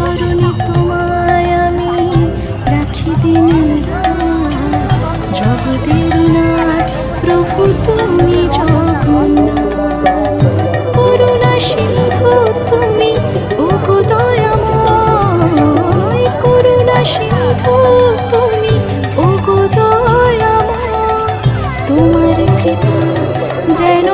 স্মরণে তোমায় আমি রাখি দিন জগতের নাথ প্রভু তুমি জগন্নাথ। করুণা সিন্ধু তুমি ওগো দয়াময়, করুণা সিন্ধু তুমি ওগো দয়াময়। তোমার কৃপা যেন